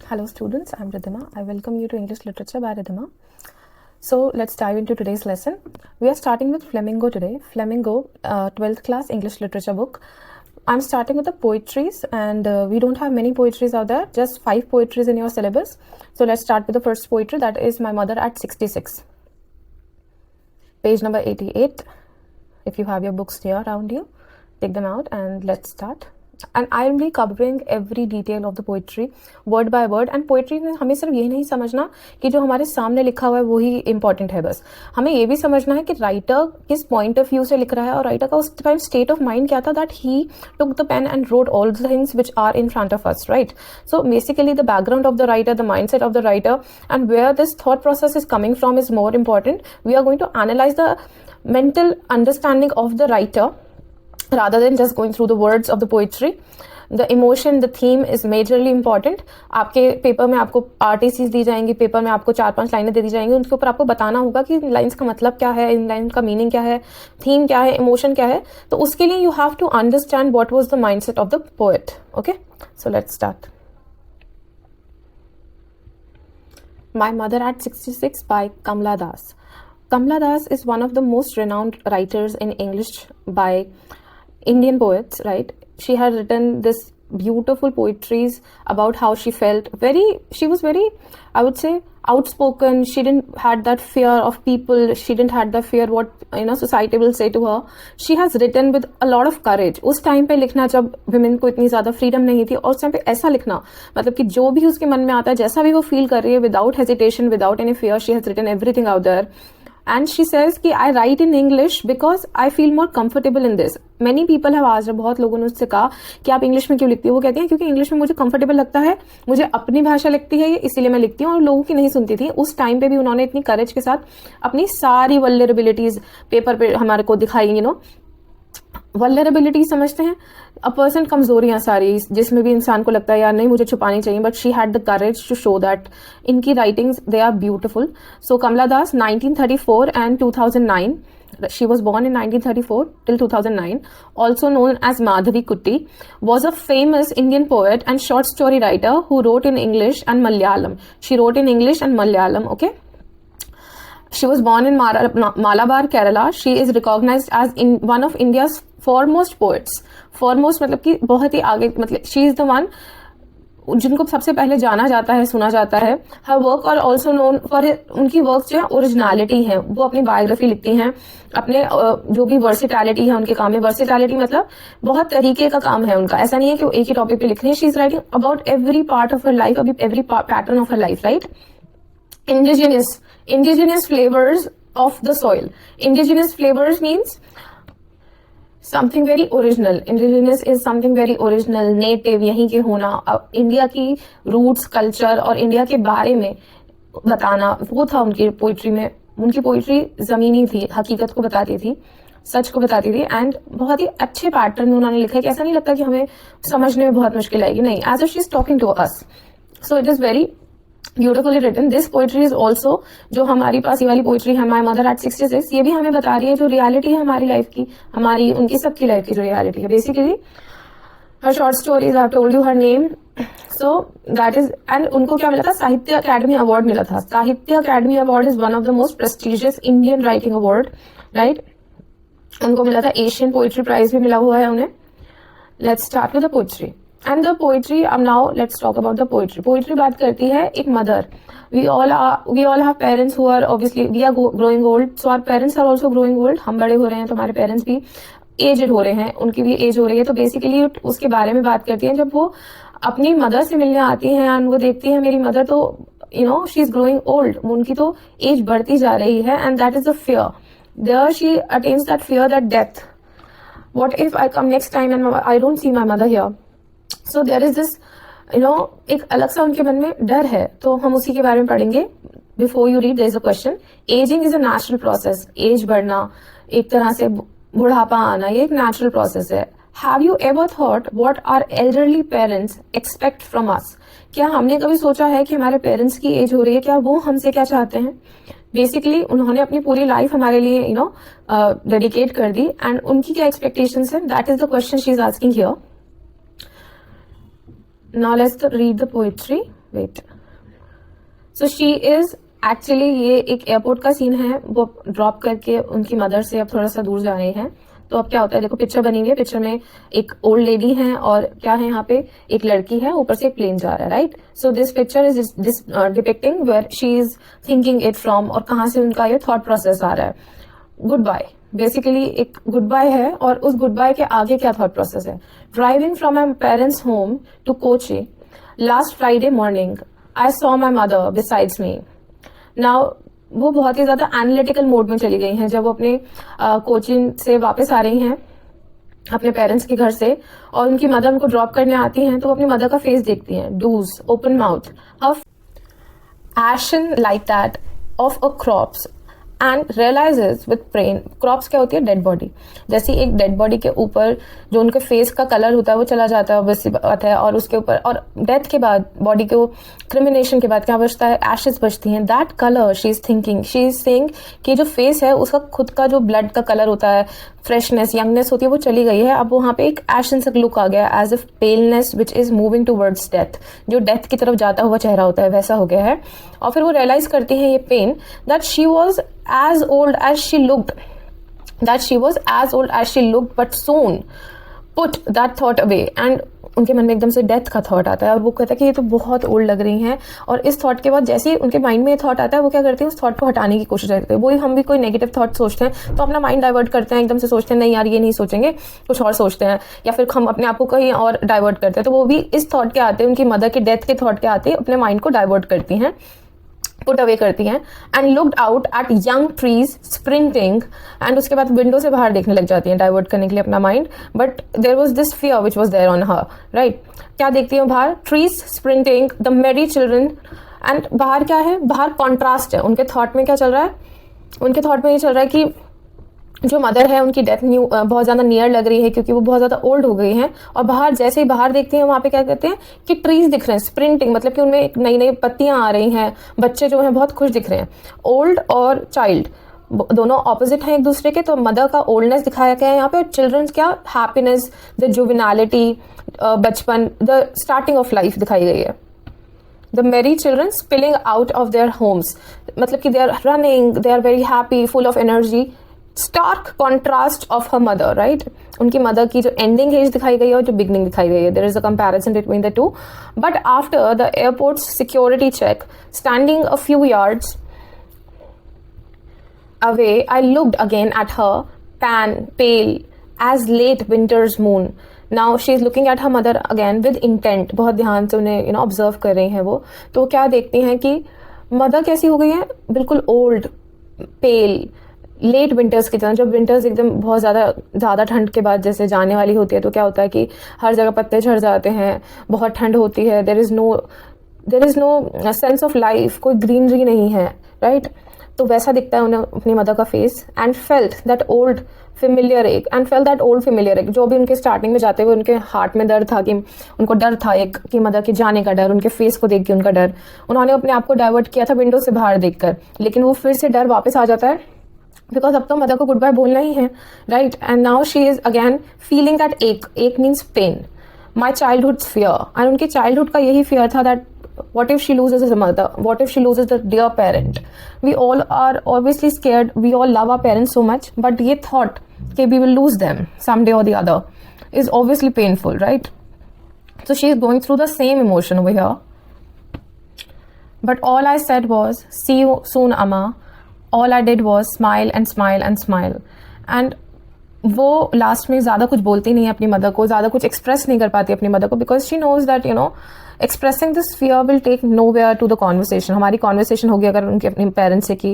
Hello students, I'm Ridhima. I welcome you to English Literature by Ridhima. So let's dive into today's lesson. We are starting with Flamingo today. Flamingo, 12th class English literature book. I'm starting with the poetries and we don't have many poetries out there, just 5 poetries in your syllabus. So let's start with the first poetry, that is My Mother at 66. Page number 88. If you have your books here around you, take them out and let's start. And I will be covering every detail of the poetry word by word. And poetry में हमें सिर्फ ये नहीं समझना कि जो हमारे सामने लिखा हुआ है वो ही इम्पॉर्टेंट है, बस हमें ये भी समझना है कि राइटर किस पॉइंट ऑफ व्यू से लिख रहा है और राइटर का उस टाइम स्टेट ऑफ माइंड क्या था, that he took the pen and wrote all the things which are in front of us, right. So basically the background of the writer, the mindset of the writer and where this thought process is coming from is more important. We are going to analyse the mental understanding of the writer rather than just going through the words of the poetry. The emotion, the theme is majorly important. आपके paper में आपको RTCs दी जाएंगी, paper में आपको 4-5 लाइनें दे दी जाएंगी, उनके ऊपर आपको बताना होगा कि लाइन्स का मतलब क्या है, इन लाइन का मीनिंग क्या है, थीम क्या है, इमोशन क्या है. तो उसके लिए you have to understand what was the mindset of the poet. Okay, so let's start. My Mother at 66 by Kamla Das. Kamla Das is one of the most renowned writers in English by Indian poets, right? She had written this beautiful poetries about how she felt. She was very, I would say, outspoken. She didn't had that fear of people. She didn't had that fear what society will say to her. She has written with a lot of courage. उस time पे लिखना जब women को इतनी ज्यादा freedom नहीं थी, और उस टाइम पे ऐसा लिखना मतलब कि जो भी उसके मन में आता है, जैसा भी वो फील कर रही है, without hesitation, without any fear, she has written everything out there. And she says कि I write in English because I feel more comfortable in this. Many people have asked, बहुत लोगों ने उससे कहा कि आप इंग्लिश में क्यों लिखती हो. वो कहती हैं क्योंकि इंग्लिश में मुझे कंफर्टेबल लगता है, मुझे अपनी भाषा लगती है ये, इसीलिए मैं लिखती हूँ. और लोगों की नहीं सुनती थी. उस टाइम पे भी उन्होंने इतनी करेज के साथ अपनी सारी वल्नरेबिलिटीज पेपर पे हमारे को दिखाई. वल्नरेबिलिटी समझते हैं, अ पर्सन, कमजोरियां सारी जिसमें भी इंसान को लगता है यार नहीं मुझे छुपानी चाहिए, but she had the courage to show that. इनकी writings they are beautiful. So Kamala Das 1934 and 2009. She was born in 1934 till 2009, also known as Madhavi Kutti, was a famous Indian poet and short story writer who wrote in English and Malayalam. She wrote in English and Malayalam, okay? She was born in Malabar, Kerala. She is recognized as one of India's foremost poets. Foremost मतलब कि बहुत ही आगे, मतलब she is the one जिनको सबसे पहले जाना जाता है, सुना जाता है. Her work are also known for उनकी वर्क जो है ओरिजिनलिटी है. वो अपनी बायोग्राफी लिखती हैं, अपने जो भी वर्सिटैलिटी है उनके काम में. वर्सिटैलिटी मतलब बहुत तरीके का काम है उनका, ऐसा नहीं है कि वो एक ही टॉपिक पे लिख रही है. She is writing about every part of her life, every pattern of her life, right. Indigenous flavors of the soil. Indigenous flavors means something very original. Indigenous is something very original, native, यहीं के होना. अब India की roots, culture और India के बारे में बताना, वो था उनकी पोइट्री में. उनकी पोइट्री जमीनी थी, हकीकत को बताती थी, सच को बताती थी, एंड बहुत ही अच्छे पैटर्न में उन्होंने लिखा है कि ऐसा नहीं लगता कि हमें समझने में बहुत मुश्किल आएगी, नहीं. As if she is talking to us, so it is very beautifully written. This poetry is also, जो हमारी पास ये वाली पोइट्री है माई मदर एट 66, ये भी हमें बता रही है जो रियलिटी है हमारी लाइफ की, हमारी उनकी सबकी लाइफ की जो रियलिटी है. Basically her short stories, I have told you her name. So that is, and उनको क्या मिला था, साहित्य अकेडमी अवार्ड मिला था. साहित्य academy award is one of the most prestigious Indian writing award, right. उनको मिला था. एशियन पोइट्री प्राइज भी मिला हुआ है उन्हें. Let's start with the poetry. And the poetry, now let's talk about the poetry. Poetry बात करती है एक mother. We all have parents who are obviously, we are growing old, so our parents are also growing old. हम बड़े हो रहे हैं तो हमारे parents भी aged हो रहे हैं, उनकी भी age हो रही है. तो basically उसके बारे में बात करती है जब वो अपनी mother से मिलने आती हैं और वो देखती है मेरी mother तो she is growing old, उनकी तो age बढ़ती जा रही है, and that is the fear. There she attains that fear, that death. What if I come next time and I don't see my mother here? So there is this, एक अलग सा उनके मन में डर है, तो हम उसी के बारे में पढ़ेंगे. Before you read, there is a question. Ageing is a natural process. Age बढ़ना, एक तरह से बुढ़ापा आना, ये एक नेचुरल प्रोसेस है. Have you ever thought what our elderly parents expect from us? क्या हमने कभी सोचा है कि हमारे पेरेंट्स की एज हो रही है, क्या वो हमसे क्या चाहते हैं? बेसिकली उन्होंने अपनी पूरी लाइफ हमारे लिए डेडिकेट कर दी, एंड उनकी क्या एक्सपेक्टेशंस है, that is the question she is asking here. Now let's read the poetry. Wait, so she is actually, ये एक एयरपोर्ट का सीन है, वो ड्रॉप करके उनकी मदर से अब थोड़ा सा दूर जा रहे हैं। तो अब क्या होता है, देखो पिक्चर बनी हुई है, पिक्चर में एक ओल्ड लेडी है और क्या है यहाँ पे, एक लड़की है, ऊपर से एक प्लेन जा रहा है, right. So this picture is this depicting where she is thinking it from, और कहाँ से उनका ये थॉट प्रोसेस आ रहा है। गुड बाय, बेसिकली एक गुड बाय है, और उस गुड बाय के आगे क्या थॉट प्रोसेस है। Driving from my parents home to Kochi last Friday morning, I saw my mother besides me. Now वो बहुत ही ज्यादा एनालिटिकल मोड में चली गई हैं। जब वो अपने कोचिंग से वापस आ रही हैं अपने पेरेंट्स के घर से, और उनकी मदर उनको ड्रॉप करने आती हैं, तो वो अपनी मदर का फेस देखती हैं, doze open mouth of ashen like that of a corpse and realizes with brain, crops क्या होती है, डेड बॉडी। जैसे एक डेड बॉडी के ऊपर जो उनके फेस का कलर होता है वो चला जाता है, वैसी बात है, और उसके ऊपर, और डेथ के बाद बॉडी को क्रिमिनेशन के बाद क्या बचता है, एशेस बचती हैं। That colour she is thinking, she is saying कि जो फेस है उसका खुद का जो ब्लड का कलर होता है, फ्रेशनेस, यंगनेस होती है, वो चली गई है। अब वहां पे एक एशन सा लुक आ गया, as if paleness which is moving towards death, जो डेथ की तरफ जाता हुआ चेहरा होता है वैसा हो गया है। और फिर वो रियलाइज करती है ये pain, that she was as old as she looked, but soon put that thought away, and उनके मन में एकदम से डेथ का थॉट आता है, और वो कहता है कि ये तो बहुत ओल्ड लग रही हैं। और इस थॉट के बाद जैसे ही उनके माइंड में ये थॉट आता है, वो क्या करते हैं, उस थॉट को हटाने की कोशिश करते हैं। वही हम भी कोई नेगेटिव थॉट सोचते हैं तो अपना माइंड डाइवर्ट करते हैं, एकदम से सोचते हैं नहीं यार ये नहीं सोचेंगे, कुछ और सोचते हैं, या फिर हम अपने आप को कहीं और डाइवर्ट करते हैं। तो वो भी इस थॉट के आते हैं, उनकी मदर के डेथ के थॉट के आते अपने माइंड को डाइवर्ट करती हैं, पुट अवे करती हैं, and looked out at young trees sprinting, and उसके बाद विंडो से बाहर देखने लग जाती हैं डाइवर्ट करने के लिए अपना mind. But there was this fear which was there on her, right. क्या देखती हैं बाहर, trees sprinting, the merry children, and बाहर क्या है, बाहर कॉन्ट्रास्ट है। उनके थॉट में क्या चल रहा है, उनके थॉट में ये चल रहा है कि जो मदर है उनकी डेथ बहुत ज्यादा नियर लग रही है, क्योंकि वो बहुत ज्यादा ओल्ड हो गई हैं। और बाहर जैसे ही बाहर देखती हैं, वहां पे क्या कहते हैं कि ट्रीज दिख रहे हैं, स्प्रिंटिंग, मतलब कि उनमें एक नई नई पत्तियां आ रही हैं, बच्चे जो हैं बहुत खुश दिख रहे हैं। ओल्ड और चाइल्ड दोनों ऑपोजिट हैं एक दूसरे के, तो मदर का ओल्डनेस दिखाया गया है यहाँ पे, और चिल्ड्रंस क्या, हैप्पीनेस, द जुविनैलिटी, बचपन, द स्टार्टिंग ऑफ लाइफ दिखाई गई है। The merry children spilling out of their homes, मतलब कि they are running, they are very happy, full of energy. Stark contrast of her mother, right? उनकी mother की जो ending as दिखाई गई है और जो बिगनिंग दिखाई गई है, there is a comparison between the two. But after the airport's security check, standing a few yards away, I looked again at her, pale as late winter's moon. Now she is looking at her mother again with intent. बहुत ध्यान से उन्हें observe कर रही हैं वो। तो क्या देखती हैं कि मदर कैसी हो गई है, बिल्कुल ओल्ड, पेल, लेट विंटर्स की तरह। जब विंटर्स एकदम बहुत ज़्यादा ठंड के बाद जैसे जाने वाली होती है, तो क्या होता है कि हर जगह पत्ते झड़ जाते हैं, बहुत ठंड होती है, there is no sense of life, कोई ग्रीनरी नहीं है, राइट। तो वैसा दिखता है उन्हें अपनी मदर का face, and felt that old familiar एक, जो भी उनके स्टार्टिंग में जाते हुए उनके हार्ट में दर्द था, कि उनको डर था एक, कि मदर के जाने का डर, उनके फेस को देख के उनका डर। उन्होंने अपने आप को डाइवर्ट किया था विंडो से बाहर देखकर, लेकिन वो फिर से डर वापस आ जाता है, बिकॉज अब तो मदर को गुड बाय बोलना ही है, right. And now she is again feeling that एक means pain, my childhood fear, and उनके चाइल्डहुड का यही फियर था, that what if she loses a mother, what if she loses the dear parent. We all are obviously scared, we all love our parents so much, but ye thought that we will lose them someday or the other is obviously painful, right? So she is going through the same emotion over here, but all I said was, see you soon Amma. All I did was smile and smile and smile, and वो last में ज़्यादा कुछ बोलती नहीं है अपनी mother को, ज़्यादा कुछ एक्सप्रेस नहीं कर पाती अपनी मदर को, because she knows that expressing this fear will take nowhere to the conversation. हमारी कॉन्वर्सेशन होगी अगर उनके अपने पेरेंट्स से कि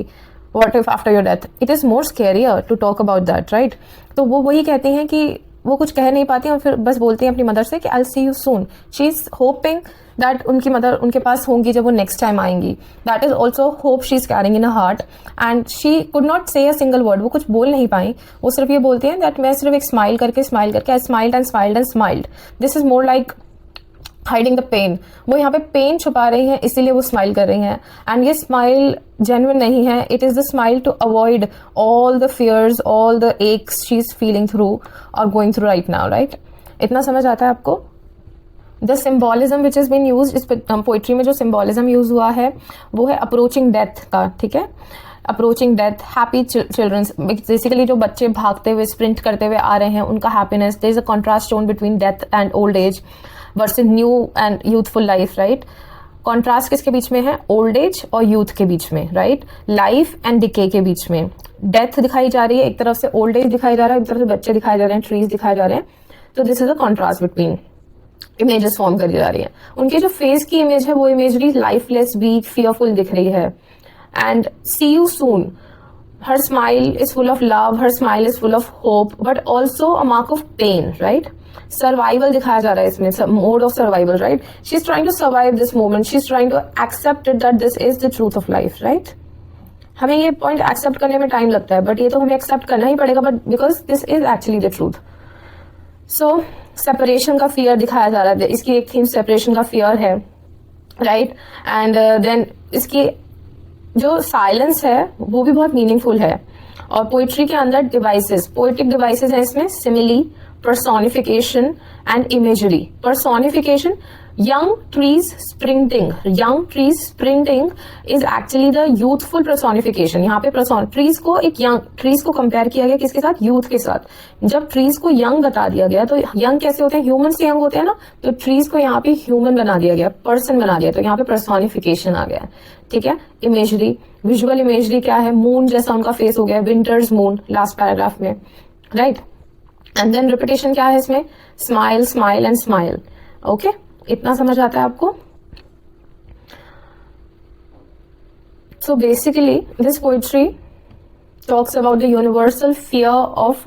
what if after your death, it is more scarier to talk about that, right. तो वो वही कहती हैं कि वो कुछ कह नहीं पाती और फिर बस बोलती हैं अपनी मदर से कि I will see you soon. She is hoping that उनकी मदर उनके पास होंगी जब वो नेक्स्ट टाइम आएंगी। That is also hope she is carrying in a heart, and she could not से अ सिंगल वर्ड, वो कुछ बोल नहीं पाई, वो सिर्फ ये बोलती हैं दैट मैं सिर्फ एक स्माइल करके I smiled and smiled and smiled. This is more like hiding the pain. वो यहाँ पे पेन छुपा रही हैं, इसीलिए वो स्माइल कर रही हैं, एंड ये स्माइल जेन्युइन नहीं है, it is the smile to avoid all the fears, all the aches she is feeling through और going through right now, right. इतना समझ आता है आपको? The symbolism which is been use, इस पोइट्री में जो सिम्बोलिज्म यूज हुआ है वो है अप्रोचिंग डेथ का, ठीक है, approaching death, happy children's, basically जो बच्चे भागते हुए स्प्रिंट करते हुए आ रहे हैं उनका happiness, there is a contrast shown between death and old age versus new and youthful life, right. Contrast किसके बीच में है, ओल्ड एज और यूथ के बीच में, राइट, लाइफ एंड डिके के बीच में। डेथ दिखाई जा रही है, एक तरफ से ओल्ड एज दिखाई जा रहा है, एक तरफ से बच्चे दिखाए जा रहे हैं, ट्रीज दिखाए जा रहे हैं, तो this is a contrast between images form करी जा रही है। उनके जो फेस की इमेज है वो इमेजरी लाइफलेस, वीक, फियरफुल दिख रही है। And see you soon, her smile is full of love, her smile is full of hope, but also a mark of pain, right? Survival दिखाया जा रहा है इसमें, mode of survival, right? She's trying to survive this moment, she's trying to accept it that this is the truth of life, right? हमें ये point accept करने में time लगता है, बट ये तो हमें एक्सेप्ट करना ही पड़ेगा, but because this is actually the truth. So separation का फियर दिखाया जा रहा है, इसकी एक थीम सेपरेशन का फियर है, राइट। एंड देन इसकी जो साइलेंस है वो भी बहुत मीनिंगफुल है। और पोइट्री के अंदर डिवाइसेस, पोइटिक डिवाइसेस हैं इसमें, simile, personification and imagery. Personification, young trees sprinting, young trees sprinting is actually the youthful personification। यहाँ पे ट्रीज को एक यंग ट्रीज को कंपेयर किया गया किसके साथ, यूथ के साथ। जब ट्रीज को यंग बता दिया गया तो यंग कैसे होते हैं, ह्यूमन से यंग होते हैं ना, तो ट्रीज को यहाँ पे ह्यूमन बना दिया गया, पर्सन बना दिया, तो यहाँ पे पर्सोनिफिकेशन आ गया, ठीक है। इमेजरी, विजुअल इमेजरी क्या है, मून जैसा उनका फेस हो गया, विंटर्स मून लास्ट पैराग्राफ में, राइट। एंड देन रिपीटेशन क्या है इसमें, smile, smile and smile, okay. इतना समझ आता है आपको। So basically this poetry talks about the universal fear of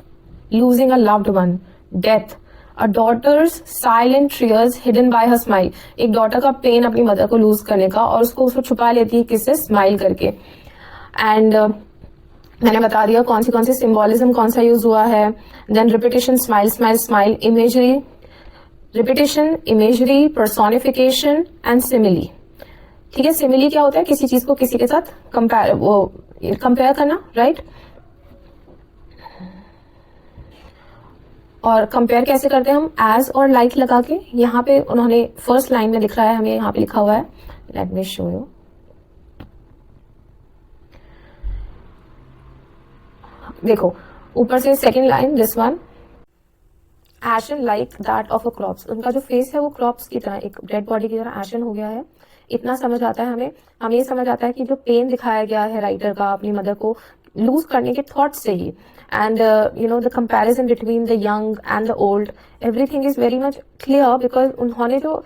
losing a loved one, death, a daughter's silent tears hidden by her smile. एक daughter का पेन अपनी मदर को lose करने का, और उसको छुपा लेती है किससे, स्माइल करके। एंड मैंने बता दिया कौन सी सिंबोलिज्म कौन सा यूज हुआ है। Then repetition, smile smile smile, imagery, repetition, imagery, personification and simile, ठीक है। सिमिली क्या होता है, किसी चीज को किसी के साथ कंपेयर करना, राइट। और कंपेयर कैसे करते हैं हम, एज और लाइक लगा के। यहाँ पे उन्होंने फर्स्ट लाइन में लिख रहा है, हमें यहाँ पे लिखा हुआ है, लेट मी शो यू। देखो ऊपर से second line, this one, ation like that of a crops. उनका जो फेस है वो क्रॉप्स की तरह, एक डेड बॉडी की तरह एशन हो गया है। इतना समझ आता है हमें ये समझ आता है कि जो पेन दिखाया गया है राइटर का अपनी मदर को लूज करने के थॉट से ही, and you know the comparison between the young and the old, everything is very much clear, because उन्होंने जो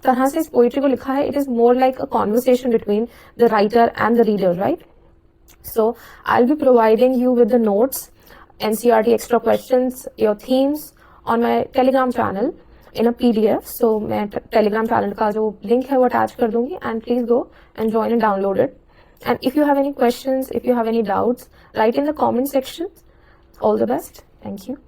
तरह से इस पोइट्री को लिखा है, it is more like a conversation between the writer and the reader, right. So I'll be providing you with the notes, NCERT extra questions, your themes on my Telegram channel in a PDF. So मैं Telegram channel का जो link है वो attach कर दूंगी, and please go and join and download it. And if you have any questions, if you have any doubts, write in the comment section. All the best. Thank you.